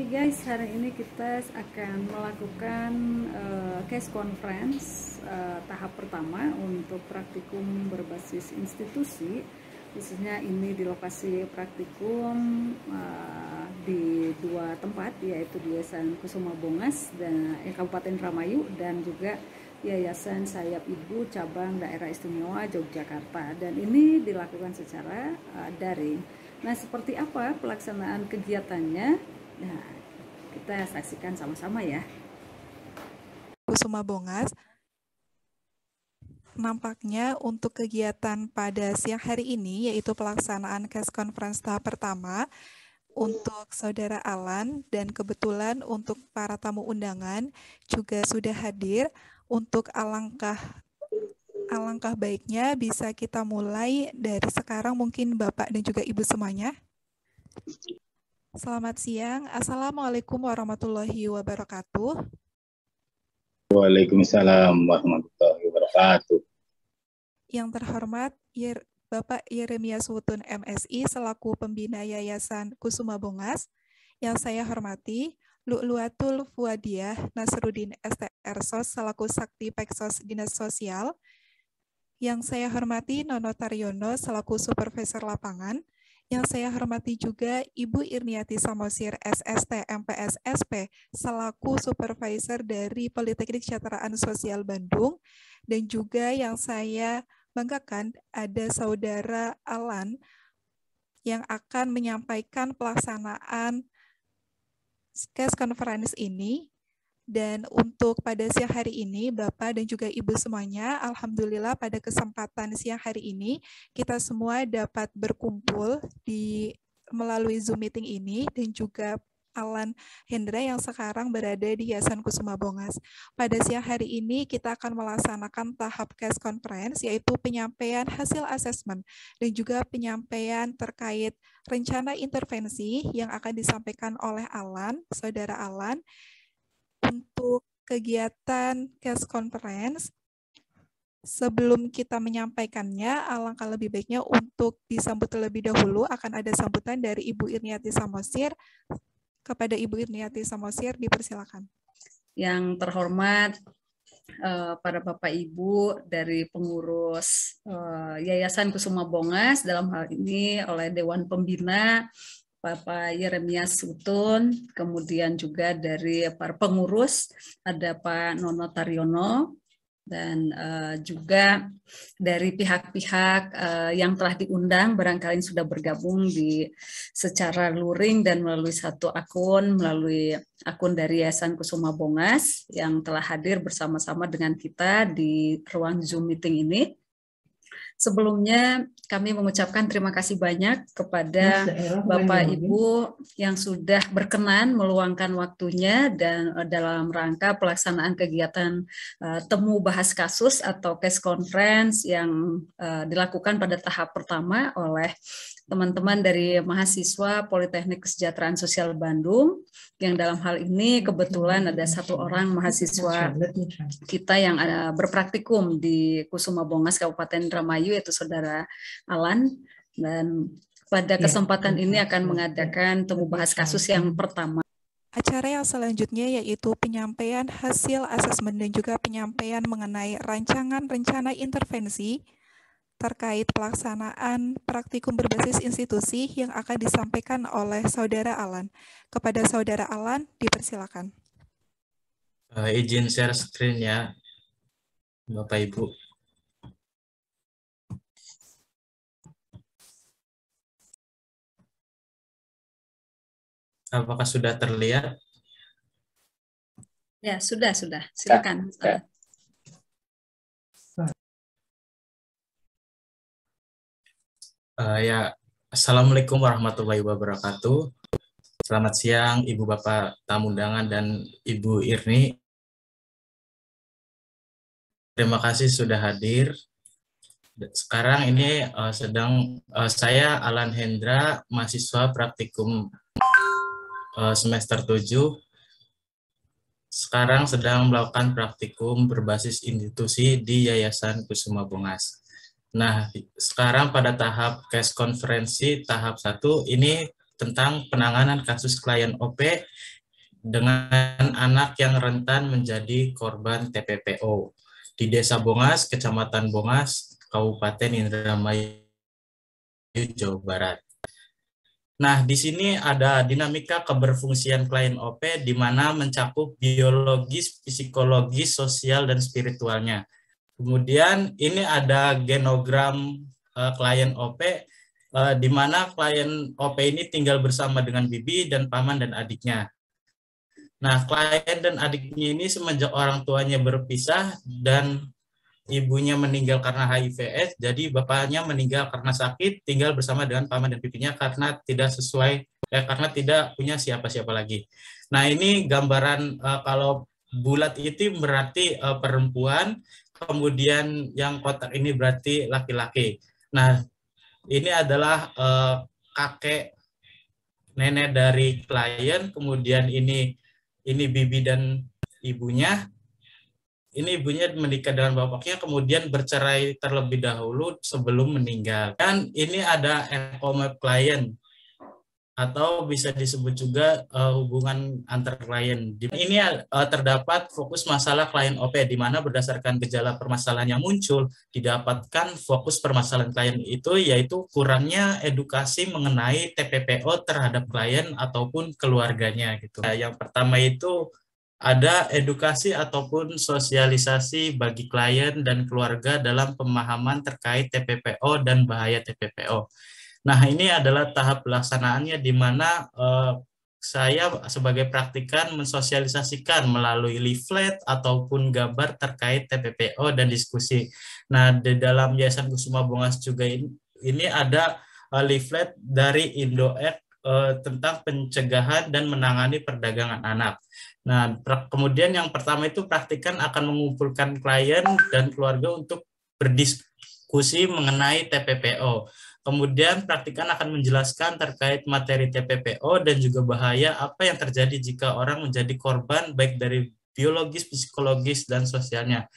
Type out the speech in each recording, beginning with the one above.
Oke guys, hari ini kita akan melakukan case conference tahap pertama untuk praktikum berbasis institusi. Khususnya ini di lokasi praktikum di dua tempat, yaitu di Yayasan Kusuma Bongas dan Kabupaten Indramayu, dan juga Yayasan Sayap Ibu Cabang Daerah Istimewa Yogyakarta. Dan ini dilakukan secara daring. Nah, seperti apa pelaksanaan kegiatannya? Nah, kita saksikan sama-sama ya. Kusuma Bongas, nampaknya untuk kegiatan pada siang hari ini, yaitu pelaksanaan case conference tahap pertama untuk Saudara Alan, dan kebetulan untuk para tamu undangan juga sudah hadir. Untuk alangkah baiknya bisa kita mulai dari sekarang, mungkin Bapak dan juga Ibu semuanya. Selamat siang. Assalamualaikum warahmatullahi wabarakatuh. Waalaikumsalam warahmatullahi wabarakatuh. Yang terhormat Bapak Yeremia Sutun MSI selaku pembina Yayasan Kusuma Bongas. Yang saya hormati Lu'luatul Fuadiah Nasruddin STR SOS selaku Sakti Peksos Dinas Sosial. Yang saya hormati Nono Taryono selaku Supervisor Lapangan. Yang saya hormati juga Ibu Irniati Samosir SST MPS SP selaku Supervisor dari Politeknik Kesejahteraan Sosial Bandung. Dan juga yang saya banggakan ada Saudara Alan yang akan menyampaikan pelaksanaan case conference ini. Dan untuk pada siang hari ini, Bapak dan juga Ibu semuanya, alhamdulillah pada kesempatan siang hari ini, kita semua dapat berkumpul melalui Zoom meeting ini, dan juga Alan Hendra yang sekarang berada di Yayasan Kusuma Bongas. Pada siang hari ini, kita akan melaksanakan tahap case conference, yaitu penyampaian hasil asesmen, dan juga penyampaian terkait rencana intervensi yang akan disampaikan oleh Alan, Saudara Alan. Untuk kegiatan case conference, sebelum kita menyampaikannya, alangkah lebih baiknya untuk disambut terlebih dahulu. Akan ada sambutan dari Ibu Irniati Samosir. Kepada Ibu Irniati Samosir, dipersilakan. Yang terhormat para Bapak Ibu dari pengurus Yayasan Kusuma Bongas, dalam hal ini oleh Dewan Pembina, Bapak Yeremia Sutun, kemudian juga dari para pengurus ada Pak Nono Taryono, dan juga dari pihak-pihak yang telah diundang, barangkali sudah bergabung secara luring dan melalui satu akun, melalui akun dari Yayasan Kusuma Bongas yang telah hadir bersama-sama dengan kita di ruang Zoom meeting ini. Sebelumnya kami mengucapkan terima kasih banyak kepada Bapak Ibu yang sudah berkenan meluangkan waktunya dan dalam rangka pelaksanaan kegiatan temu bahas kasus atau case conference yang dilakukan pada tahap pertama oleh teman-teman dari mahasiswa Politeknik Kesejahteraan Sosial Bandung, yang dalam hal ini kebetulan ada satu orang mahasiswa kita yang berpraktikum di Kusuma Bongas Kabupaten Indramayu, yaitu Saudara Alan, dan pada kesempatan ini akan mengadakan temu bahas kasus yang pertama. Acara yang selanjutnya yaitu penyampaian hasil asesmen dan juga penyampaian mengenai rancangan rencana intervensi terkait pelaksanaan praktikum berbasis institusi yang akan disampaikan oleh Saudara Alan. Kepada Saudara Alan, dipersilakan. Izin share screen ya, Bapak Ibu. Apakah sudah terlihat? Ya, sudah. Silakan. Assalamualaikum warahmatullahi wabarakatuh. Selamat siang Ibu Bapak tamu undangan dan Ibu Irni. Terima kasih sudah hadir. Sekarang ini saya Alan Hendra, mahasiswa praktikum semester 7. Sekarang sedang melakukan praktikum berbasis institusi di Yayasan Kusuma Bongas. Nah, sekarang pada tahap case konferensi tahap 1 ini tentang penanganan kasus klien OP dengan anak yang rentan menjadi korban TPPO di Desa Bongas, Kecamatan Bongas, Kabupaten Indramayu, Jawa Barat. Nah, di sini ada dinamika keberfungsian klien OP di mana mencakup biologis, psikologis, sosial, dan spiritualnya. Kemudian ini ada genogram klien OP di mana klien OP ini tinggal bersama dengan bibi dan paman dan adiknya. Nah, klien dan adiknya ini semenjak orang tuanya berpisah dan ibunya meninggal karena HIV/AIDS, jadi bapaknya meninggal karena sakit, tinggal bersama dengan paman dan bibinya karena tidak sesuai, karena tidak punya siapa-siapa lagi. Nah, ini gambaran kalau bulat itu berarti perempuan, kemudian yang kotak ini berarti laki-laki. Nah, ini adalah kakek nenek dari klien, kemudian ini bibi dan ibunya. Ini ibunya menikah dengan bapaknya, kemudian bercerai terlebih dahulu sebelum meninggal. Dan ini ada eco-map klien, atau bisa disebut juga hubungan antar klien. Ini terdapat fokus masalah klien OP, di mana berdasarkan gejala permasalahan yang muncul, didapatkan fokus permasalahan klien itu, yaitu kurangnya edukasi mengenai TPPO terhadap klien ataupun keluarganya. Gitu. Nah, yang pertama itu ada edukasi ataupun sosialisasi bagi klien dan keluarga dalam pemahaman terkait TPPO dan bahaya TPPO. Nah, ini adalah tahap pelaksanaannya di mana saya sebagai praktikan mensosialisasikan melalui leaflet ataupun gambar terkait TPPO dan diskusi. Nah, di dalam Yayasan Kusuma Bongas juga ini ada leaflet dari Indo-Aid tentang pencegahan dan menangani perdagangan anak. Nah, kemudian yang pertama itu praktikan akan mengumpulkan klien dan keluarga untuk berdiskusi mengenai TPPO. Kemudian praktikan akan menjelaskan terkait materi TPPO dan juga bahaya apa yang terjadi jika orang menjadi korban baik dari biologis, psikologis, dan sosialnya.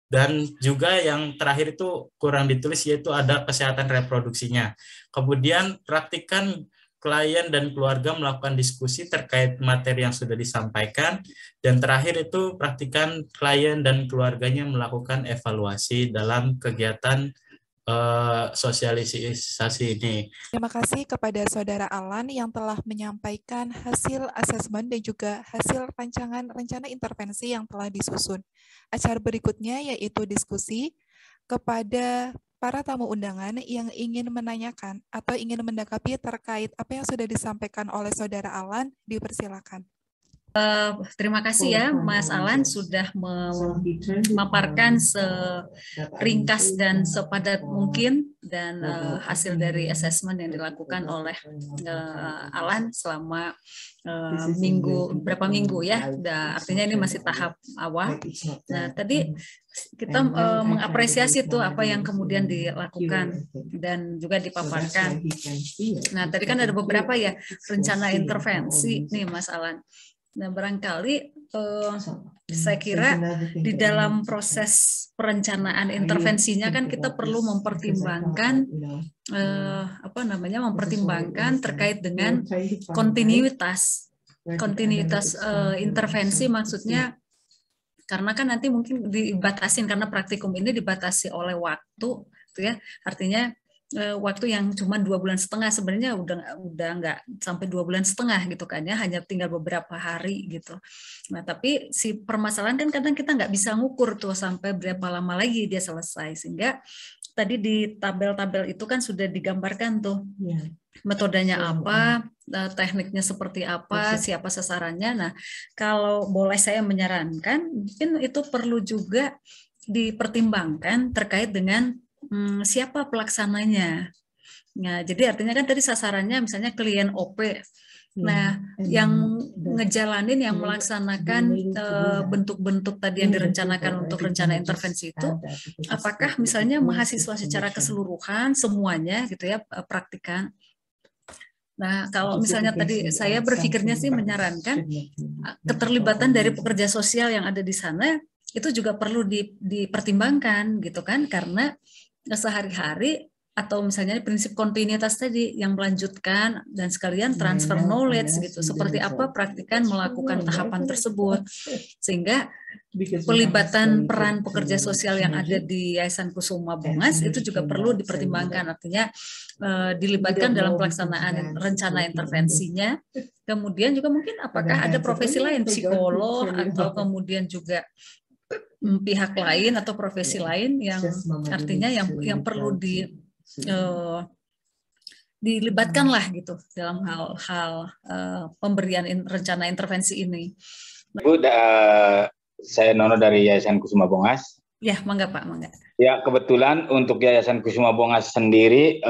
Dan juga yang terakhir itu kurang ditulis yaitu ada kesehatan reproduksinya. Kemudian praktikan klien dan keluarga melakukan diskusi terkait materi yang sudah disampaikan. Dan terakhir itu praktikan klien dan keluarganya melakukan evaluasi dalam kegiatan sosialisasi ini. Terima kasih kepada Saudara Alan yang telah menyampaikan hasil asesmen dan juga hasil rancangan rencana intervensi yang telah disusun. Acara berikutnya yaitu diskusi. Kepada para tamu undangan yang ingin menanyakan atau ingin mendakapi terkait apa yang sudah disampaikan oleh Saudara Alan, dipersilakan. Terima kasih ya Mas Alan sudah memaparkan seringkas dan sepadat mungkin dan hasil dari asesmen yang dilakukan oleh Alan selama beberapa minggu ya. Artinya ini masih tahap awal. Nah, tadi kita mengapresiasi tuh apa yang kemudian dilakukan dan juga dipaparkan. Nah, tadi kan ada beberapa ya rencana intervensi nih Mas Alan. Nah, barangkali saya kira di dalam proses perencanaan intervensinya kan kita perlu mempertimbangkan mempertimbangkan terkait dengan kontinuitas intervensi, maksudnya karena kan nanti mungkin dibatasin karena praktikum ini dibatasi oleh waktu, gitu ya. Artinya waktu yang cuma 2,5 bulan sebenarnya udah nggak sampai 2,5 bulan gitu kan ya, hanya tinggal beberapa hari gitu. Nah, tapi si permasalahan kan kadang kita nggak bisa ngukur tuh sampai berapa lama lagi dia selesai, sehingga tadi di tabel-tabel itu kan sudah digambarkan tuh metodenya apa, tekniknya seperti apa, siapa sasarannya. Nah, kalau boleh saya menyarankan, mungkin itu perlu juga dipertimbangkan terkait dengan siapa pelaksananya. Nah, jadi artinya kan tadi sasarannya misalnya klien OP. Nah, yang ngejalanin, yang melaksanakan bentuk-bentuk tadi yang direncanakan untuk rencana intervensi itu, apakah misalnya mahasiswa secara keseluruhan semuanya gitu ya praktikan. Nah, kalau misalnya tadi saya berpikirnya sih menyarankan keterlibatan dari pekerja sosial yang ada di sana itu juga perlu dipertimbangkan gitu kan, karena sehari-hari atau misalnya prinsip kontinuitas tadi yang melanjutkan dan sekalian transfer knowledge gitu. Seperti apa praktikan melakukan tahapan tersebut, sehingga pelibatan peran pekerja sosial yang ada di Yayasan Kusuma Bongas itu juga perlu dipertimbangkan. Artinya dilibatkan dalam pelaksanaan rencana intervensinya. Kemudian juga mungkin apakah ada profesi lain, psikolog atau kemudian juga pihak lain atau profesi lain yang artinya yang perlu dilibatkan lah gitu dalam hal-hal pemberian rencana intervensi ini. Bu, saya Nono dari Yayasan Kusuma Bongas. Ya, mangga Pak, mangga. Ya, kebetulan untuk Yayasan Kusuma Bongas sendiri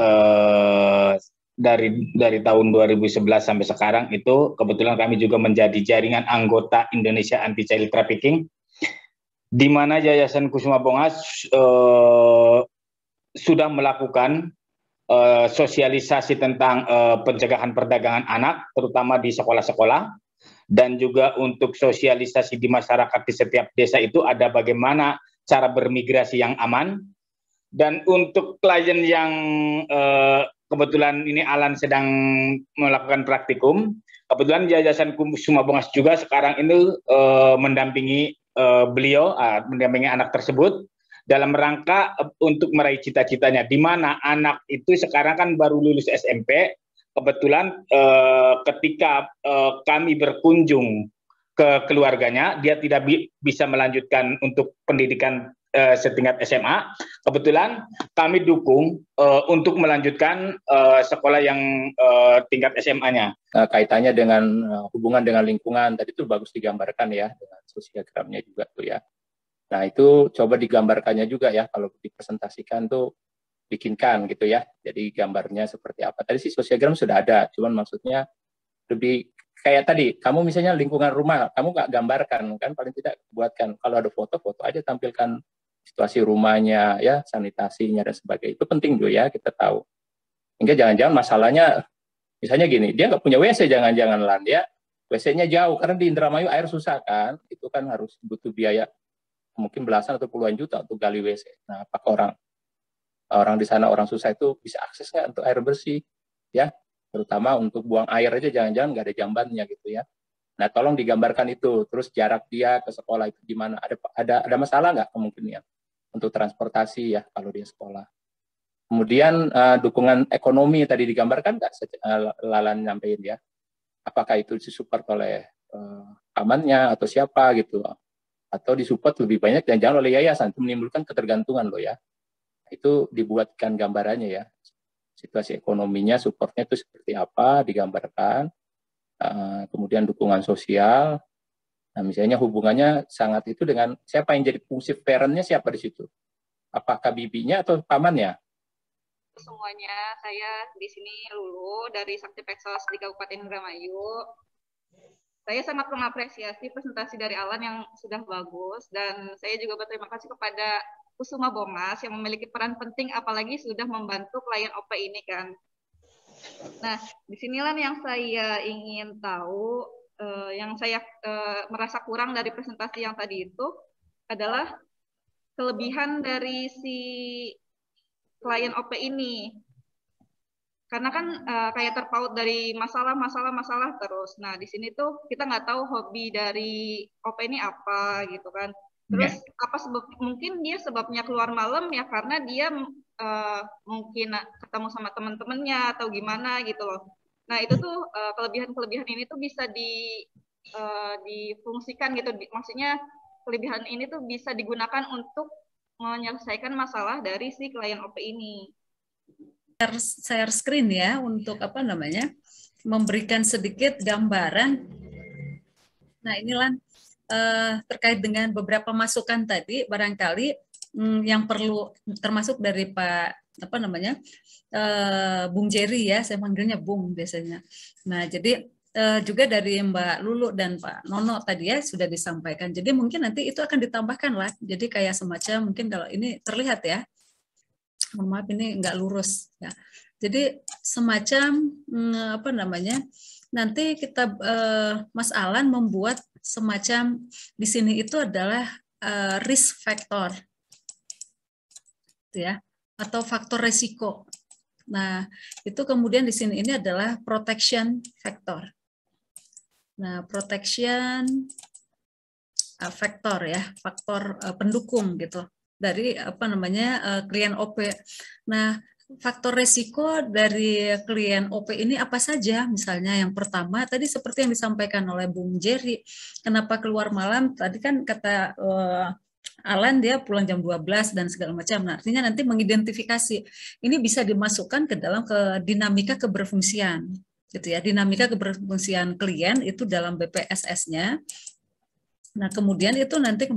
dari tahun 2011 sampai sekarang itu kebetulan kami juga menjadi jaringan anggota Indonesia Anti Child Trafficking, di mana Yayasan Kusuma Bongas sudah melakukan sosialisasi tentang pencegahan perdagangan anak, terutama di sekolah-sekolah, dan juga untuk sosialisasi di masyarakat di setiap desa itu ada bagaimana cara bermigrasi yang aman. Dan untuk klien yang kebetulan ini Alan sedang melakukan praktikum, kebetulan Yayasan Kusuma Bongas juga sekarang ini mendampingi beliau, mendampingi anak tersebut dalam rangka untuk meraih cita-citanya, di mana anak itu sekarang kan baru lulus SMP. Kebetulan ketika kami berkunjung ke keluarganya, dia tidak bisa melanjutkan untuk pendidikan setingkat SMA. Kebetulan kami dukung untuk melanjutkan sekolah yang tingkat SMA-nya. Kaitannya dengan hubungan dengan lingkungan, tadi itu bagus digambarkan ya, dengan sosiogramnya juga tuh ya. Nah itu coba digambarkannya juga ya, kalau dipresentasikan tuh bikinkan gitu ya. Jadi gambarnya seperti apa. Tadi sih sosiogram sudah ada, cuman maksudnya lebih kayak tadi, kamu misalnya lingkungan rumah, kamu nggak gambarkan, kan paling tidak buatkan. Kalau ada foto-foto aja tampilkan situasi rumahnya, ya sanitasinya dan sebagainya. Itu penting juga ya, kita tahu. Hingga jangan-jangan masalahnya, misalnya gini, dia nggak punya WC, jangan-jangan Lan, ya. WC-nya jauh, karena di Indramayu air susah kan, itu kan harus butuh biaya mungkin belasan atau puluhan juta untuk gali WC. Nah, apakah orang di sana, orang susah itu bisa akses nggak untuk air bersih, ya? Terutama untuk buang air aja jangan-jangan nggak ada jambannya gitu ya. Nah, tolong digambarkan itu. Terus jarak dia ke sekolah itu gimana? Ada masalah nggak kemungkinan untuk transportasi ya kalau dia sekolah? Kemudian dukungan ekonomi tadi digambarkan nggak Lalan nyampein ya? Apakah itu disupport oleh pamannya atau siapa gitu? Atau disupport lebih banyak dan jangan oleh yayasan, itu menimbulkan ketergantungan loh ya. Itu dibuatkan gambarannya ya. Situasi ekonominya, supportnya itu seperti apa, digambarkan. Kemudian dukungan sosial. Nah, misalnya hubungannya sangat itu dengan siapa yang jadi fungsi parent-nya, siapa di situ? Apakah bibinya atau pamannya? Semuanya, saya di sini Lulu dari Sakti Peksos di Kabupaten Indramayu. Saya sangat mengapresiasi presentasi dari Alan yang sudah bagus, dan saya juga berterima kasih kepada Kusuma Bongas yang memiliki peran penting, apalagi sudah membantu klien OP ini kan. Nah, disinilah yang saya ingin tahu, yang saya merasa kurang dari presentasi yang tadi itu adalah kelebihan dari si klien OP ini. Karena kan kayak terpaut dari masalah terus. Nah, di sini tuh kita nggak tahu hobi dari OP ini apa gitu kan. Terus apa mungkin dia sebabnya keluar malam ya karena dia mungkin ketemu sama teman-temannya atau gimana gitu loh. Nah, itu tuh kelebihan-kelebihan ini tuh bisa difungsikan gitu. Maksudnya kelebihan ini tuh bisa digunakan untuk menyelesaikan masalah dari si klien OP ini. Share screen ya untuk memberikan sedikit gambaran. Nah, inilah terkait dengan beberapa masukan tadi, barangkali yang perlu termasuk dari Pak Bung Jerry ya, saya manggilnya Bung biasanya. Nah, jadi juga dari Mbak Lulu dan Pak Nono tadi ya sudah disampaikan. Jadi mungkin nanti itu akan ditambahkan lah. Jadi kayak semacam mungkin kalau ini terlihat ya. Mohon maaf ini nggak lurus ya. Jadi semacam nanti kita Mas Alan membuat semacam di sini itu adalah risk factor ya, atau faktor resiko. Nah, itu kemudian di sini ini adalah protection factor. Nah, protection faktor ya, faktor pendukung gitu dari klien OP. Nah, faktor resiko dari klien OP ini apa saja? Misalnya yang pertama tadi seperti yang disampaikan oleh Bung Jerry, kenapa keluar malam? Tadi kan kata Alan dia pulang jam 12 dan segala macam. Nah, artinya nanti mengidentifikasi ini bisa dimasukkan ke dalam dinamika keberfungsian gitu ya. Dinamika keberfungsian klien itu dalam BPSS-nya. Nah, kemudian itu nanti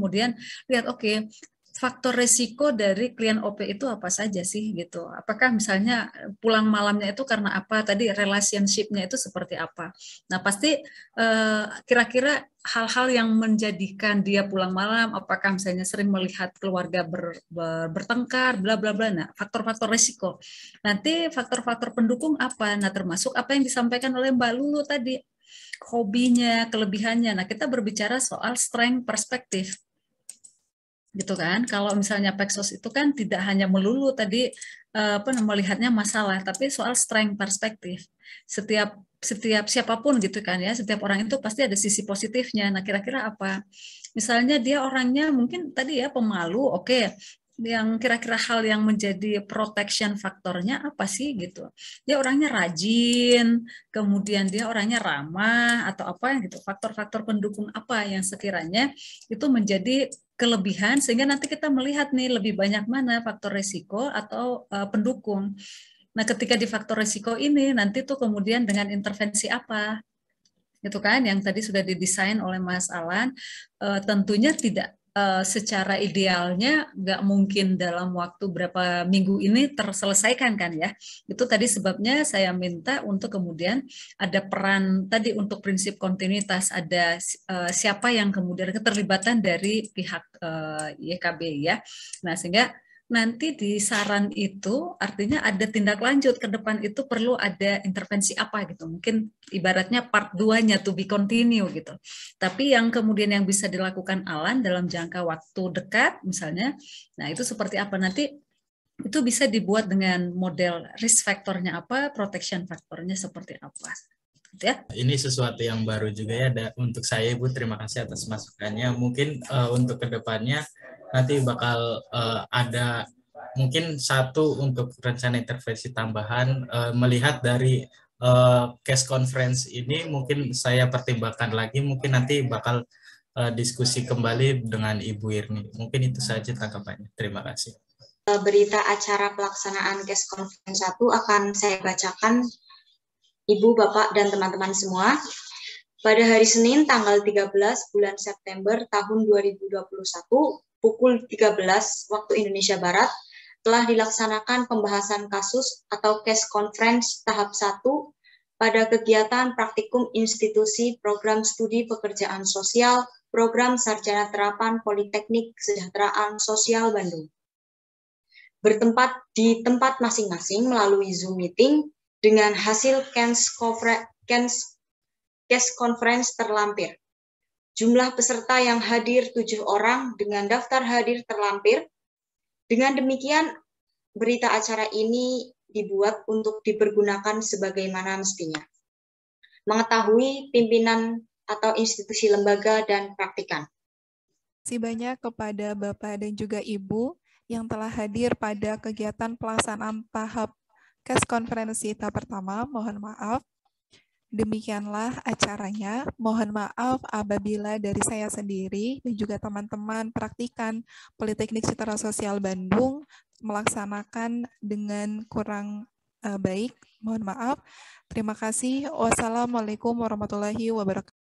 lihat oke, faktor resiko dari klien OP itu apa saja sih gitu. Apakah misalnya pulang malamnya itu karena apa? Tadi relationship-nya itu seperti apa? Nah, pasti kira-kira hal-hal yang menjadikan dia pulang malam, apakah misalnya sering melihat keluarga bertengkar, bla bla bla. Nah, faktor-faktor resiko. Nanti faktor-faktor pendukung apa? Nah, termasuk apa yang disampaikan oleh Mbak Lulu tadi, hobinya, kelebihannya. Nah, kita berbicara soal strength perspektif. Gitu kan, kalau misalnya Pexos itu kan tidak hanya melulu tadi melihatnya masalah, tapi soal strength perspektif. Setiap siapapun gitu kan ya, setiap orang itu pasti ada sisi positifnya. Nah, kira-kira apa? Misalnya dia orangnya mungkin tadi ya pemalu, oke. Yang kira-kira hal yang menjadi protection faktornya apa sih gitu? Dia orangnya rajin, kemudian dia orangnya ramah atau apa gitu. Faktor-faktor pendukung apa yang sekiranya itu menjadi kelebihan sehingga nanti kita melihat nih lebih banyak mana faktor risiko atau pendukung. Nah, ketika di faktor risiko ini nanti tuh kemudian dengan intervensi apa? Gitu kan yang tadi sudah didesain oleh Mas Alan, tentunya tidak secara idealnya nggak mungkin dalam waktu berapa minggu ini terselesaikan kan ya. Itu tadi sebabnya saya minta untuk kemudian ada peran tadi untuk prinsip kontinuitas, ada siapa yang kemudian keterlibatan dari pihak YKB ya. Nah, sehingga nanti di saran itu artinya ada tindak lanjut ke depan itu perlu ada intervensi apa gitu. Mungkin ibaratnya part 2-nya to be continue gitu. Tapi yang kemudian yang bisa dilakukan Alan dalam jangka waktu dekat misalnya, nah itu seperti apa nanti itu bisa dibuat dengan model risk faktornya apa, protection faktornya seperti apa. Ya. Ini sesuatu yang baru juga ya untuk saya, Ibu. Terima kasih atas masukannya. Mungkin untuk kedepannya nanti bakal ada mungkin satu untuk rencana intervensi tambahan, melihat dari case conference ini mungkin saya pertimbangkan lagi, mungkin nanti bakal diskusi kembali dengan Ibu Irni. Mungkin itu saja tanggapannya. Terima kasih. Berita acara pelaksanaan case conference 1 akan saya bacakan, Ibu, Bapak, dan teman-teman semua. Pada hari Senin tanggal 13 bulan September tahun 2021 pukul 13 waktu Indonesia Barat telah dilaksanakan pembahasan kasus atau case conference tahap 1 pada kegiatan praktikum institusi program studi pekerjaan sosial program sarjana terapan Politeknik Kesejahteraan Sosial Bandung. Bertempat di tempat masing-masing melalui Zoom meeting dengan hasil case conference terlampir. Jumlah peserta yang hadir 7 orang dengan daftar hadir terlampir. Dengan demikian, berita acara ini dibuat untuk dipergunakan sebagaimana mestinya. Mengetahui pimpinan atau institusi lembaga dan praktikan. Terima kasih banyak kepada Bapak dan juga Ibu yang telah hadir pada kegiatan pelaksanaan tahap case konferensi tahap pertama. Mohon maaf. Demikianlah acaranya. Mohon maaf apabila dari saya sendiri dan juga teman-teman praktikan Politeknik Citra Sosial Bandung melaksanakan dengan kurang baik. Mohon maaf. Terima kasih. Wassalamualaikum warahmatullahi wabarakatuh.